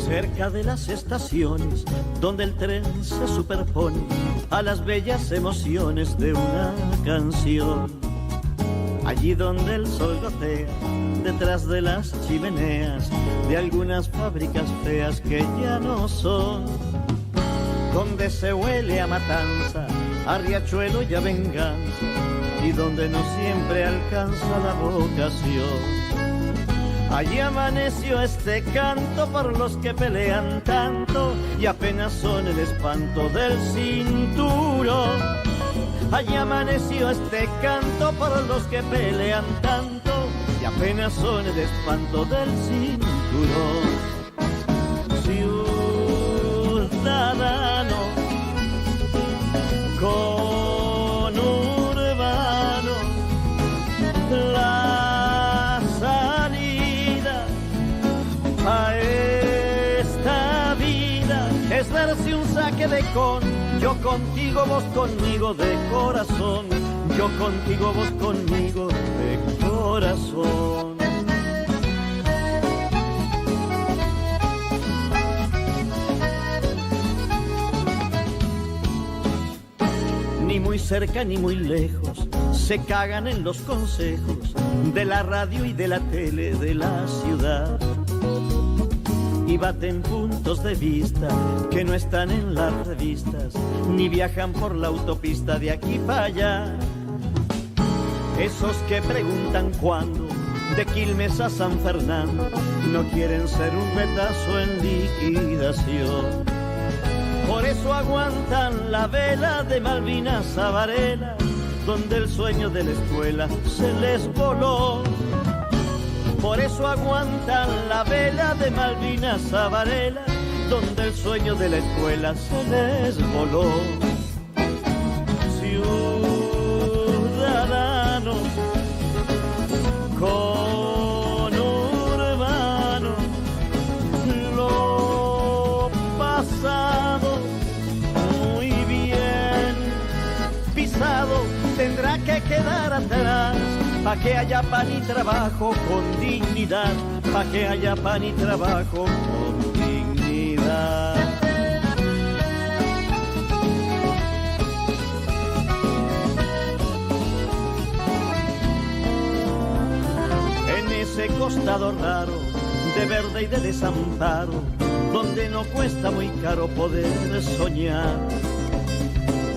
Cerca de las estaciones donde el tren se superpone a las bellas emociones de una canción. Allí donde el sol gotea detrás de las chimeneas de algunas fábricas feas que ya no son. Donde se huele a matanza, a riachuelo y a venganza, y donde no siempre alcanza la vocación. Allí amaneció este canto por los que pelean tanto y apenas son el espanto del cinturón. Allí amaneció este canto por los que pelean tanto y apenas son el espanto del cinturón. Ciudadano conurbano, la salida a esta vida es darse un saque de con. Yo contigo, vos conmigo de corazón. Yo contigo, vos conmigo de corazón. Ni muy cerca ni muy lejos se cagan en los consejos de la radio y de la tele de la ciudad. y baten puntos de vista que no están en las revistas, ni viajan por la autopista de aquí para allá. Esos que preguntan cuándo, de Quilmes a San Fernando, no quieren ser un retazo en liquidación. Por eso aguantan la vela de Malvinas a Varela, donde el sueño de la escuela se les voló. Por eso aguantan la vela de Malvinas a Varela, donde el sueño de la escuela se les voló. Ciudadanos conurbanos, lo pasado muy bien pisado tendrá que quedar atrás, pa' que haya pan y trabajo con dignidad, pa' que haya pan y trabajo con dignidad. En ese costado raro de verde y de desamparo, donde no cuesta muy caro poder soñar,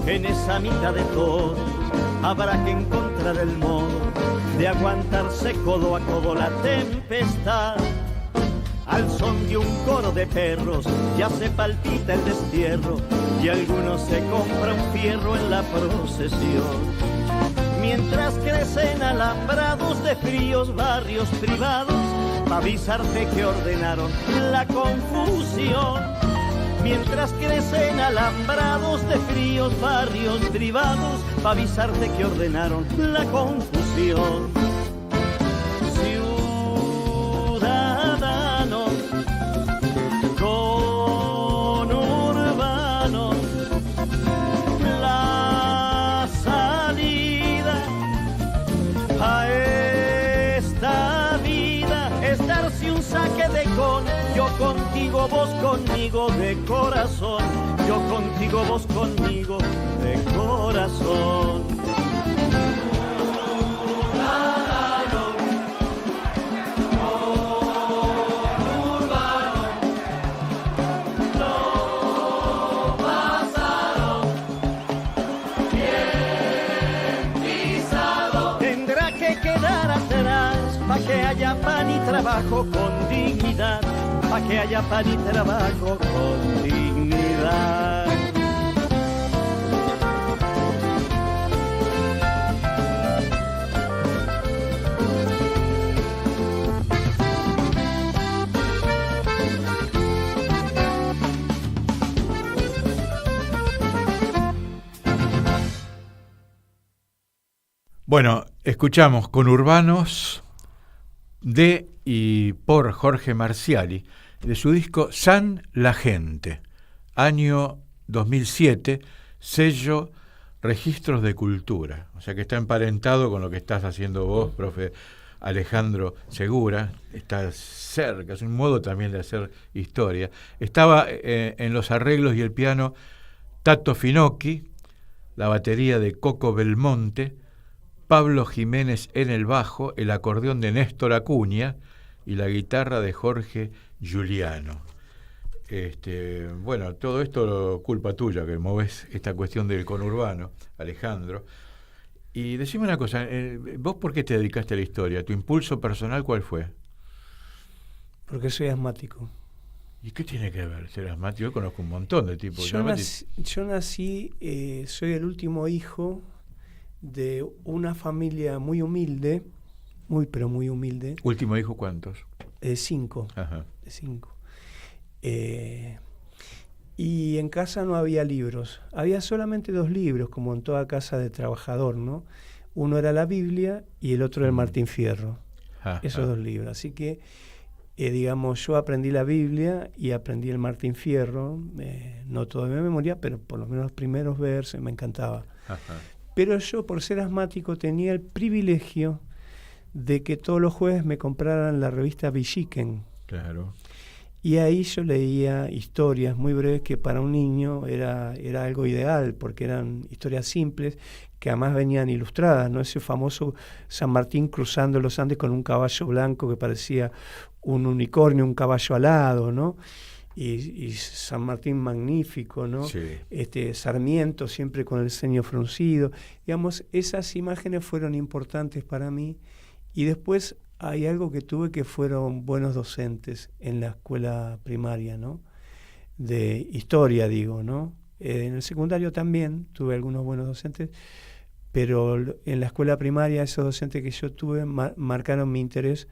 en esa mitad de todo habrá que encontrar el modo de aguantarse codo a codo la tempestad. Al son de un coro de perros ya se palpita el destierro y algunos se compra un fierro en la procesión. Mientras crecen alambrados de fríos barrios privados, pa' avisarte que ordenaron la confusión. Mientras crecen alambrados de fríos barrios privados, pa' avisarte que ordenaron la confusión. Ciudadanos conurbanos, la salida a esta vida es darse un saque de con. Yo contigo, vos conmigo de corazón. Yo contigo, vos conmigo de corazón. Tendrá que quedar atrás pa' que haya pan y trabajo con dignidad, pa' que haya pan y trabajo con dignidad. Bueno, escuchamos Conurbanos de y por Jorge Marciali, de su disco San la Gente, año 2007, sello Registros de Cultura. O sea que está emparentado con lo que estás haciendo vos, profe Alejandro Segura. Está cerca, es un modo también de hacer historia. Estaba en los arreglos y el piano Tato Finocchi, la batería de Coco Belmonte, Pablo Jiménez en el bajo, el acordeón de Néstor Acuña y la guitarra de Jorge Giuliano. Bueno, todo esto culpa tuya, que moves esta cuestión del conurbano, Alejandro. Y decime una cosa, ¿vos por qué te dedicaste a la historia? ¿Tu impulso personal cuál fue? Porque soy asmático. ¿Y qué tiene que ver ser asmático? Yo conozco un montón de tipos. Yo nací, soy el último hijo de una familia muy humilde, pero muy humilde. ¿Último hijo cuántos? 5. Ajá. 5. Y en casa no había libros. Había solamente 2 libros, como en toda casa de trabajador, ¿no? Uno era la Biblia y el otro era el Martín Fierro. Esos 2 libros. Así que, digamos, yo aprendí la Biblia y aprendí el Martín Fierro. No todo de mi memoria, pero por lo menos los primeros versos me encantaba. Ajá. Pero yo, por ser asmático, tenía el privilegio de que todos los jueves me compraran la revista Villiquen. Claro. Y ahí yo leía historias muy breves que para un niño era algo ideal, porque eran historias simples que además venían ilustradas, ¿no? Ese famoso San Martín cruzando los Andes con un caballo blanco que parecía un unicornio, un caballo alado, ¿no? Y San Martín magnífico, ¿no? Sí. Sarmiento siempre con el ceño fruncido. Digamos, esas imágenes fueron importantes para mí. Y después hay algo que tuve, que fueron buenos docentes en la escuela primaria, ¿no? De historia, digo, ¿no? En el secundario también tuve algunos buenos docentes, pero en la escuela primaria esos docentes que yo tuve marcaron mi interés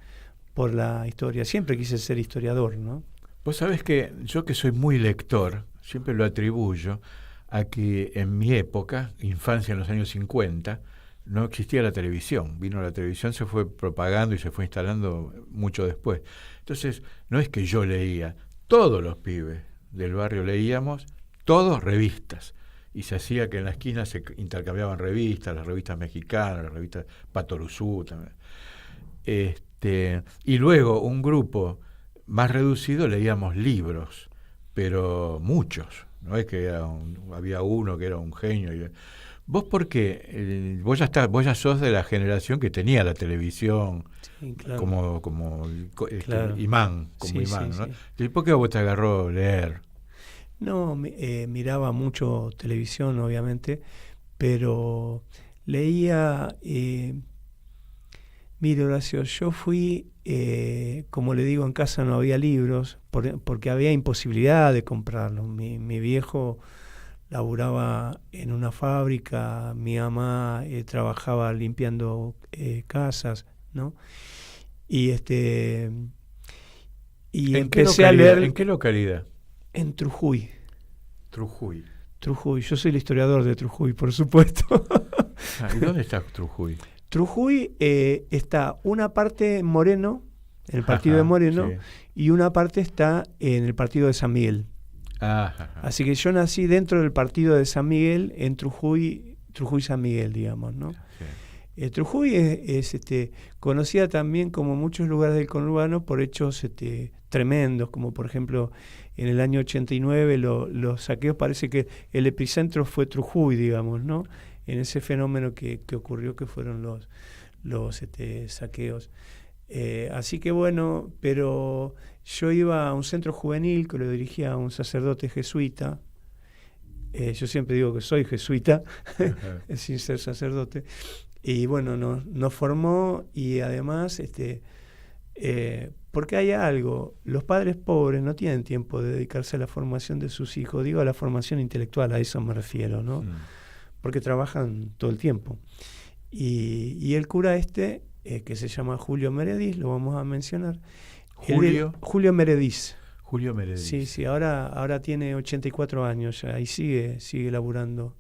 por la historia. Siempre quise ser historiador, ¿no? Vos sabés que yo, que soy muy lector, siempre lo atribuyo a que en mi época, infancia en los años 50, no existía la televisión. Vino la televisión, se fue propagando y se fue instalando mucho después. Entonces, no es que yo leía, todos los pibes del barrio leíamos, todos revistas. Y se hacía que en la esquina se intercambiaban revistas, las revistas mexicanas, las revistas Patoruzú también. Y luego un grupo más reducido leíamos libros, pero muchos. No es que había uno que era un genio. ¿Vos por qué? Vos ya sos de la generación que tenía la televisión, sí, claro, como claro, imán, como sí, imán, sí, ¿no? Sí. ¿Por qué vos te agarró leer? No, miraba mucho televisión, obviamente, pero leía... Mire, Horacio, yo fui, como le digo, en casa no había libros, porque había imposibilidad de comprarlos. Mi viejo laburaba en una fábrica, mi mamá trabajaba limpiando casas, ¿no? Y empecé a leer... ¿En qué localidad? En Trujuy. Trujuy. Yo soy el historiador de Trujuy, por supuesto. ¿Y dónde está Trujuy? Trujuy está una parte en Moreno, en el partido de Moreno, sí, y una parte está en el partido de San Miguel. Así que yo nací dentro del partido de San Miguel, en Trujuy San Miguel, digamos, ¿no? Sí. Trujuy es conocida también, como muchos lugares del conurbano, por hechos tremendos, como por ejemplo en el año 89 los saqueos. Parece que el epicentro fue Trujuy, digamos, ¿no? En ese fenómeno que ocurrió, que fueron los saqueos. Así que bueno, pero yo iba a un centro juvenil que lo dirigía un sacerdote jesuita. Yo siempre digo que soy jesuita, sin ser sacerdote. Y bueno, nos formó, y además, porque hay algo, los padres pobres no tienen tiempo de dedicarse a la formación de sus hijos, digo a la formación intelectual, a eso me refiero, ¿no? Porque trabajan todo el tiempo. Y el cura que se llama Julio Meredís, lo vamos a mencionar. Julio Meredís. Julio Meredís. Sí, ahora tiene 84 años ya, y sigue laburando.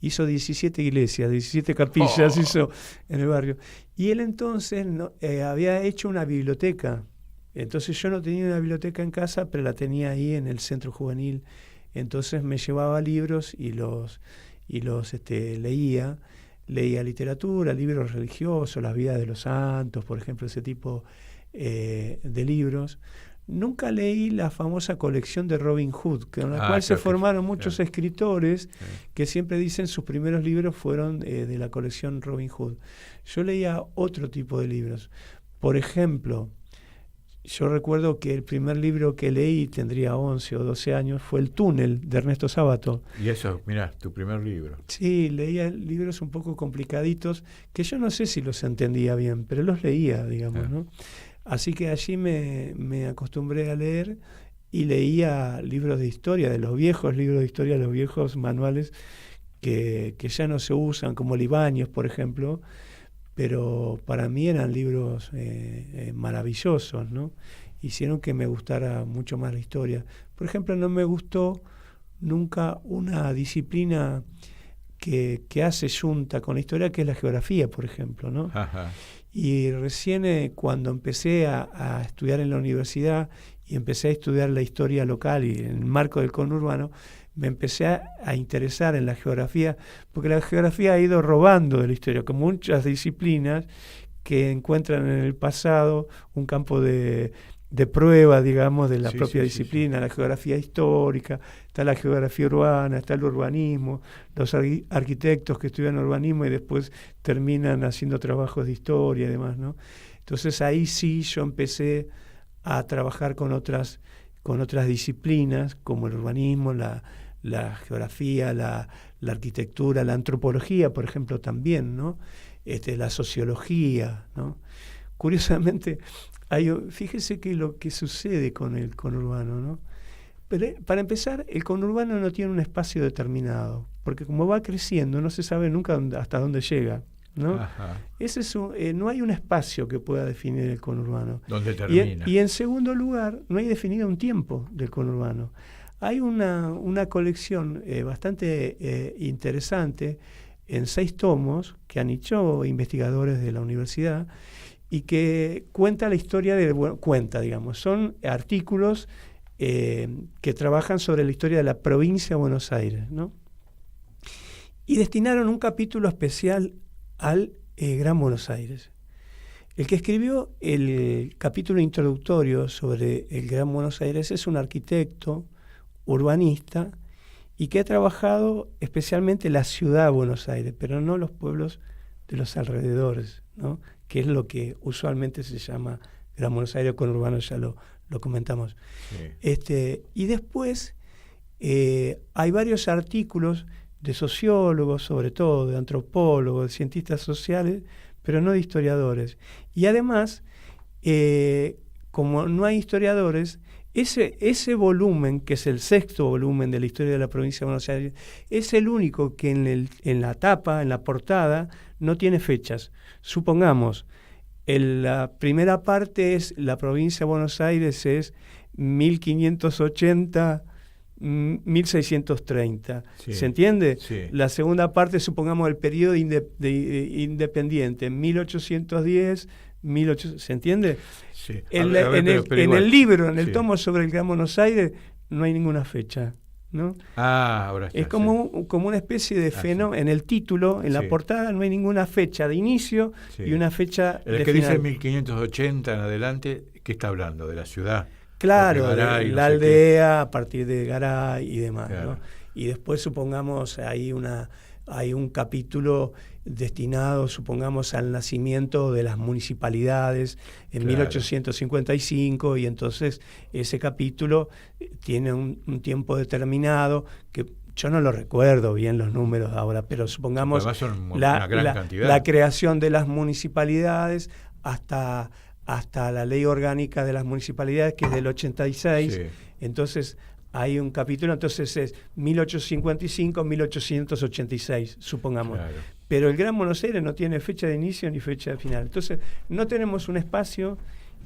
Hizo 17 iglesias, 17 capillas hizo en el barrio. Y él entonces había hecho una biblioteca. Entonces yo no tenía una biblioteca en casa, pero la tenía ahí en el centro juvenil. Entonces me llevaba libros y los leía literatura, libros religiosos, las vidas de los santos, por ejemplo, ese tipo de libros. Nunca leí la famosa colección de Robin Hood, con la cual se formaron muchos escritores que siempre dicen sus primeros libros fueron de la colección Robin Hood. Yo leía otro tipo de libros. Por ejemplo, yo recuerdo que el primer libro que leí, tendría 11 o 12 años, fue El túnel, de Ernesto Sábato. Y eso, mirá, tu primer libro. Sí, leía libros un poco complicaditos, que yo no sé si los entendía bien, pero los leía, digamos, ¿no? Así que allí me acostumbré a leer, y leía libros de historia, de los viejos libros de historia, los viejos manuales que ya no se usan, como Libáñez, por ejemplo, pero para mí eran libros maravillosos, ¿no? Hicieron que me gustara mucho más la historia. Por ejemplo, no me gustó nunca una disciplina que hace junta con la historia, que es la geografía, por ejemplo, ¿no? Y recién cuando empecé a estudiar en la universidad y empecé a estudiar la historia local y en el marco del conurbano, me empecé a interesar en la geografía, porque la geografía ha ido robando de la historia, como muchas disciplinas que encuentran en el pasado un campo de de prueba, digamos, de la Sí, propia sí, disciplina, la geografía histórica, está la geografía urbana, está el urbanismo, los arquitectos que estudian urbanismo y después terminan haciendo trabajos de historia y demás, ¿no? Entonces ahí sí yo empecé a trabajar con otras disciplinas, como el urbanismo, la geografía, la arquitectura, la antropología, por ejemplo, también, ¿no? La sociología, ¿no? Curiosamente, fíjese que lo que sucede con el conurbano, ¿no? Pero, para empezar, el conurbano no tiene un espacio determinado, porque como va creciendo no se sabe nunca hasta dónde llega, ¿no? No hay un espacio que pueda definir el conurbano. ¿Dónde termina? Y en segundo lugar, no hay definido un tiempo del conurbano. Hay una colección bastante interesante en 6 tomos que han hecho investigadores de la universidad y que cuenta la historia son artículos que trabajan sobre la historia de la provincia de Buenos Aires, ¿no? Y destinaron un capítulo especial al Gran Buenos Aires. El que escribió el capítulo introductorio sobre el Gran Buenos Aires es un arquitecto, urbanista, y que ha trabajado especialmente la ciudad de Buenos Aires, pero no los pueblos de los alrededores, ¿no? Que es lo que usualmente se llama Gran Buenos Aires conurbano, ya lo comentamos. Sí. Y después hay varios artículos de sociólogos, sobre todo, de antropólogos, de cientistas sociales, pero no de historiadores. Y además, como no hay historiadores, ese volumen, que es el 6º volumen de la historia de la provincia de Buenos Aires, es el único que en la tapa, en la portada, no tiene fechas. Supongamos, la primera parte es la provincia de Buenos Aires, es 1580, 1630. Sí. ¿Se entiende? Sí. La segunda parte, supongamos, el periodo independiente, 1810, 1800, ¿se entiende? Sí. En el libro, en el tomo sobre el Gran Buenos Aires, no hay ninguna fecha, ¿no? Ahora está, es como una especie de fenómeno. En el título, en la portada, no hay ninguna fecha de inicio y una fecha de el que final. Dice 1580 en adelante, ¿qué está hablando? ¿De la ciudad? Claro, Garay, la aldea, a partir de Garay y demás, claro. ¿No? Y después, supongamos, hay un capítulo destinado, supongamos, al nacimiento de las municipalidades en 1855, y entonces ese capítulo tiene un tiempo determinado que yo no lo recuerdo bien los números ahora, pero supongamos la creación de las municipalidades hasta la ley orgánica de las municipalidades, que es del 86, entonces hay un capítulo, entonces es 1855-1886, supongamos. Claro. Pero el Gran Buenos Aires no tiene fecha de inicio ni fecha de final. Entonces no tenemos un espacio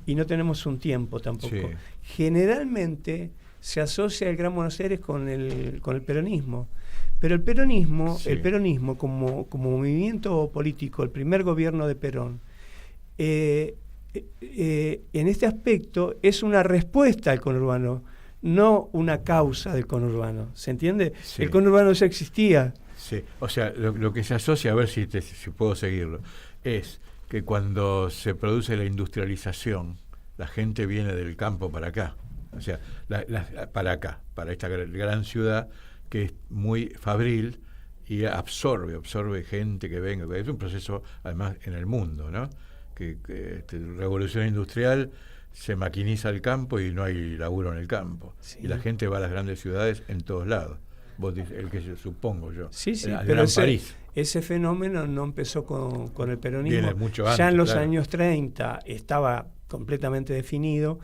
y no tenemos un tiempo tampoco. Sí. Generalmente se asocia el Gran Buenos Aires con el peronismo. Pero el peronismo como movimiento político, el primer gobierno de Perón, en este aspecto es una respuesta al conurbano, no una causa del conurbano, ¿se entiende? Sí. El conurbano ya existía. Sí, o sea, lo que se asocia, a ver si puedo seguirlo, es que cuando se produce la industrialización, la gente viene del campo para acá, o sea, para acá, para esta gran ciudad que es muy fabril y absorbe gente que venga. Es un proceso, además, en el mundo, ¿no? Que revolución industrial, se maquiniza el campo y no hay laburo en el campo. Sí. Y la gente va a las grandes ciudades en todos lados. Vos dices, el que supongo yo. Sí, pero ese fenómeno no empezó con el peronismo. Viene mucho antes, ya en los años 30 estaba completamente definido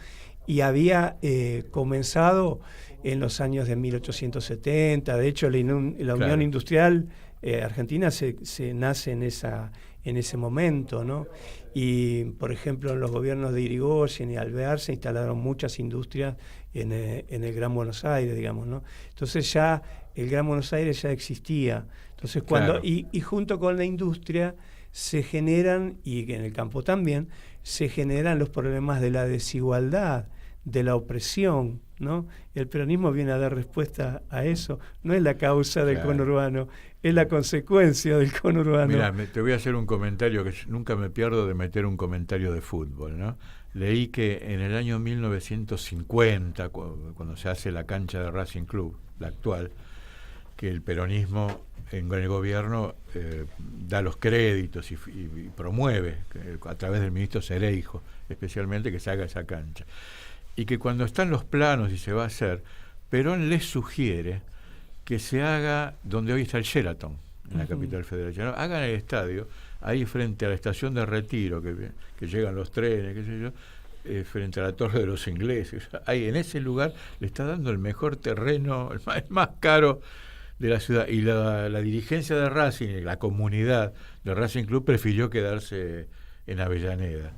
y había comenzado en los años de 1870. De hecho, la Unión Industrial Argentina se nace en ese momento, ¿no? Y, por ejemplo, en los gobiernos de Irigoyen y Alvear se instalaron muchas industrias en el Gran Buenos Aires, digamos, ¿no? Entonces ya el Gran Buenos Aires ya existía. Entonces y junto con la industria se generan, y en el campo también, se generan los problemas de la desigualdad, de la opresión, ¿no? El peronismo viene a dar respuesta a eso. No es la causa del Claro. conurbano, es la consecuencia del conurbano. Mirá, te voy a hacer un comentario que nunca me pierdo de meter un comentario de fútbol, ¿no? Leí que en el año 1950, cuando se hace la cancha de Racing Club, la actual, que el peronismo en el gobierno da los créditos y promueve a través del ministro Cereijo, especialmente, que se haga esa cancha. Y que cuando están los planos y se va a hacer, Perón les sugiere que se haga donde hoy está el Sheraton, en la capital federal. ¿No? Hagan el estadio ahí frente a la estación de Retiro, que llegan los trenes, qué sé yo, frente a la Torre de los Ingleses. Ahí en ese lugar le está dando el mejor terreno, el más caro de la ciudad. Y la dirigencia de Racing, la comunidad de Racing Club, prefirió quedarse en Avellaneda.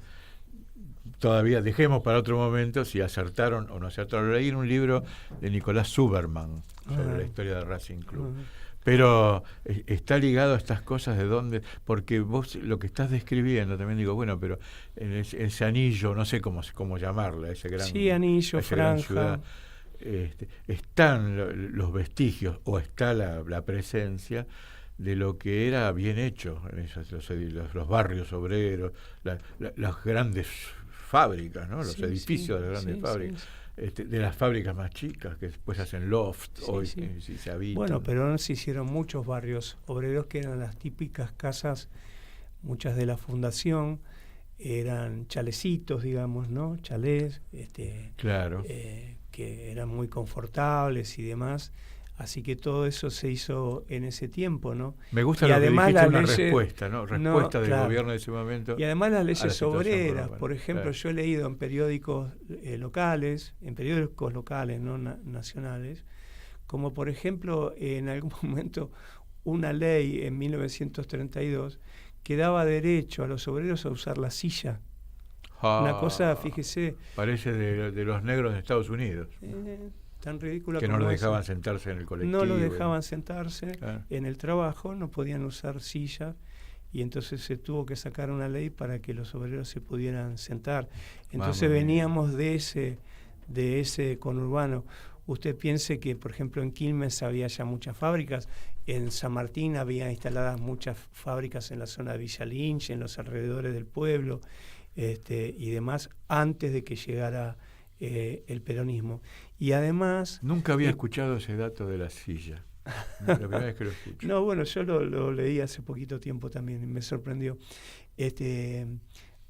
Todavía dejemos para otro momento si acertaron o no acertaron. Leí un libro de Nicolás Zuberman sobre la historia de Racing Club. Pero está ligado a estas cosas de dónde, porque vos lo que estás describiendo, también digo, bueno, pero en ese anillo, no sé cómo llamarla, ese gran, anillo, esa gran franja. ciudad, están los vestigios o está la presencia de lo que era bien hecho en los barrios obreros, las grandes fábricas, ¿no? Los edificios de las grandes fábricas. De las fábricas más chicas que después hacen loft, hoy se habitan. Bueno, pero se hicieron muchos barrios obreros que eran las típicas casas, muchas de la fundación eran chalecitos, digamos, ¿no? Chalés, claro. Que eran muy confortables y demás. Así que todo eso se hizo en ese tiempo, ¿no? Me gusta y lo además que dijiste, una leyes, respuesta, ¿no? Respuesta del gobierno de ese momento. Y además las leyes obreras, urbana. por ejemplo, yo he leído en periódicos locales, no nacionales, como por ejemplo en algún momento una ley en 1932 que daba derecho a los obreros a usar la silla. Una cosa, fíjese... Parece de los negros de Estados Unidos. Tan ridícula que como no los dejaban esa. sentarse en el colectivo. No los dejaban sentarse en el trabajo, no podían usar silla, y entonces se tuvo que sacar una ley para que los obreros se pudieran sentar. Entonces veníamos de ese conurbano. Usted piense que, por ejemplo, en Quilmes había ya muchas fábricas, en San Martín había instaladas muchas fábricas en la zona de Villa Lynch, en los alrededores del pueblo, y demás, antes de que llegara el peronismo. Y además... Nunca había escuchado ese dato de la silla. La primera vez que lo escucho. No, bueno, yo lo leí hace poquito tiempo también y me sorprendió.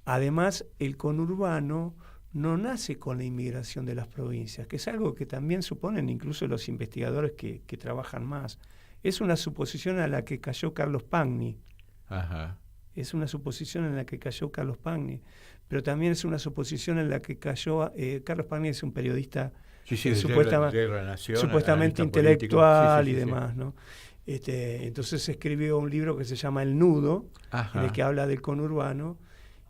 Además, el conurbano no nace con la inmigración de las provincias, que es algo que también suponen incluso los investigadores que trabajan más. Es una suposición a la que cayó Carlos Pagni. Ajá. Es una suposición en la que cayó Carlos Pagni, pero también es una suposición en la que cayó... Carlos Pagni es un periodista supuestamente intelectual y demás, ¿no? Entonces escribió un libro que se llama El Nudo, en el que habla del conurbano,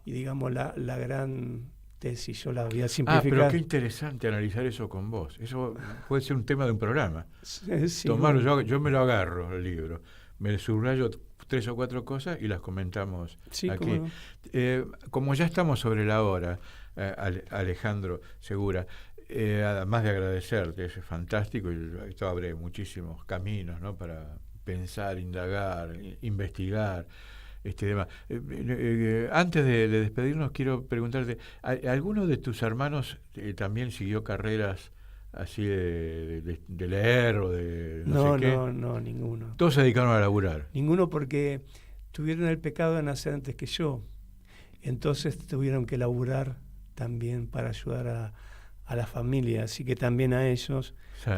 y digamos la gran tesis, yo la voy a simplificar. Pero qué interesante analizar eso con vos. Eso puede ser un tema de un programa. Sí, Tomarlo, bueno. yo me lo agarro el libro, me subrayo 3 o 4 cosas y las comentamos aquí. Como ya estamos sobre la hora, Alejandro Segura, además de agradecerte, es fantástico, y esto abre muchísimos caminos, ¿no? Para pensar, indagar, investigar, demás. Antes de despedirnos, quiero preguntarte, ¿alguno de tus hermanos también siguió carreras así de leer o de no sé qué? No, ninguno. Todos se dedicaron a laburar. Ninguno, porque tuvieron el pecado de nacer antes que yo. Entonces tuvieron que laburar también para ayudar a la familia. Así que también a ellos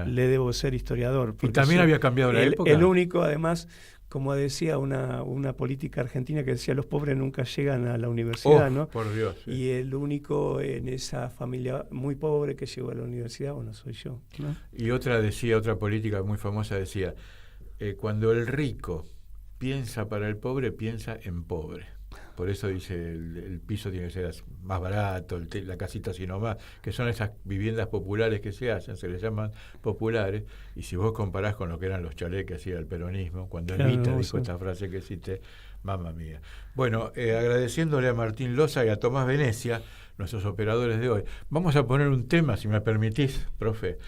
le debo ser historiador. Y también había cambiado la época. El único, además, como decía una política argentina que decía, los pobres nunca llegan a la universidad, ¿no? Por Dios. Sí. Y el único en esa familia muy pobre que llegó a la universidad, bueno, soy yo, ¿no? Y otra política muy famosa decía, cuando el rico piensa para el pobre, piensa en pobre. por eso dice el piso tiene que ser más barato, la casita así nomás, que son esas viviendas populares que se hacen, se les llaman populares, y si vos comparás con lo que eran los chalés que hacía el peronismo, cuando Evita dijo esta frase que cité, mamma mía. Bueno, agradeciéndole a Martín Loza y a Tomás Venecia, nuestros operadores de hoy, vamos a poner un tema, si me permitís, profe,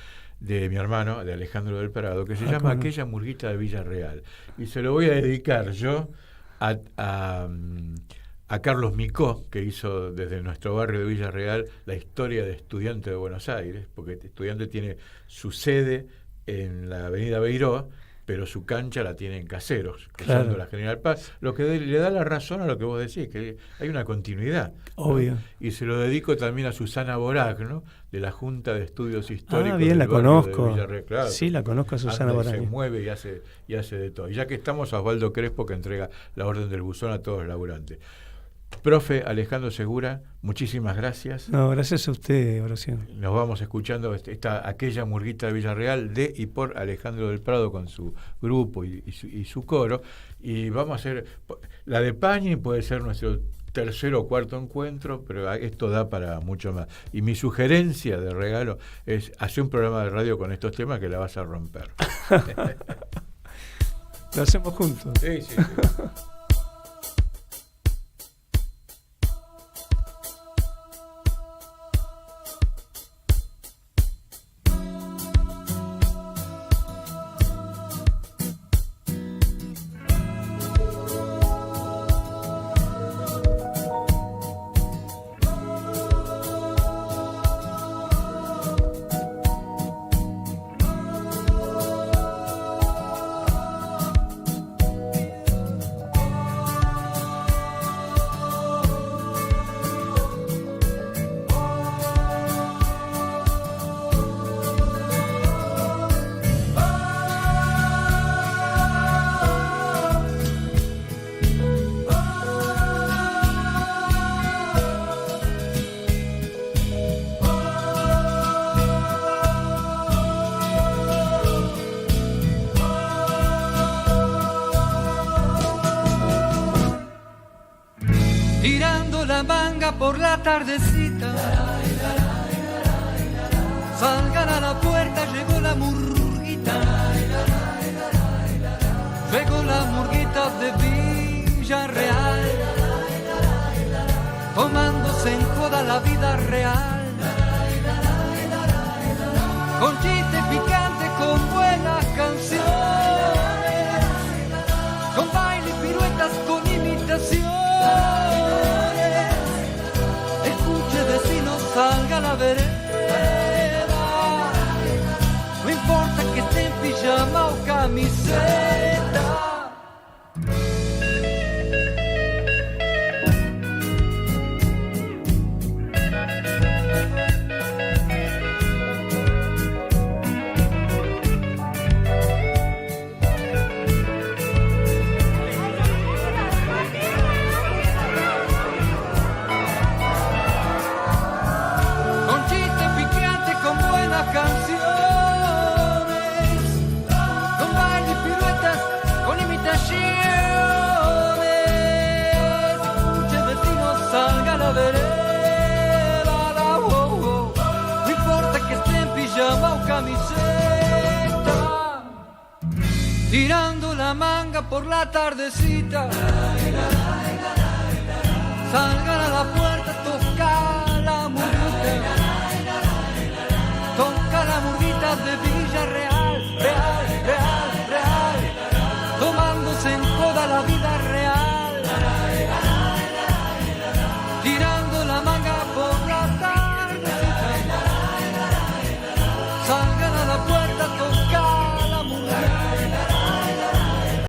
de mi hermano, de Alejandro del Prado, que se llama Aquella murguita de Villarreal, y se lo voy a dedicar yo a Carlos Micó, que hizo desde nuestro barrio de Villarreal la historia de Estudiante de Buenos Aires, porque Estudiante tiene su sede en la avenida Beiró, pero su cancha la tiene en Caseros, cruzando la General Paz, lo que le da la razón a lo que vos decís, que hay una continuidad. Obvio. ¿no? Y se lo dedico también a Susana Boragno, de la Junta de Estudios Históricos. Bien, la conozco. Claro, sí, la conozco a Susana Boragno. Se mueve y hace de todo. Y ya que estamos, a Osvaldo Crespo, que entrega la Orden del Buzón a todos los laburantes. Profe Alejandro Segura, muchísimas gracias. No, gracias a usted, Horacio. Nos vamos escuchando aquella murguita de Villarreal de y por Alejandro del Prado con su grupo y su coro. Y vamos a hacer la de Pañi, puede ser nuestro tercer o cuarto encuentro, pero esto da para mucho más. Y mi sugerencia de regalo es hacer un programa de radio con estos temas que la vas a romper. Lo hacemos juntos. Sí. Por la tardecita, salgan a la puerta, llegó la murguita, llegó la murguita de Villarreal, tomándose en joda la vida real, con chiste picante, con buenas canciones, con baile y piruetas, con imitación. Salga a la vereda, no importa que esté en pijama o camiseta. Tirando la manga por la tardecita, salgan a la puerta, toca la murguita de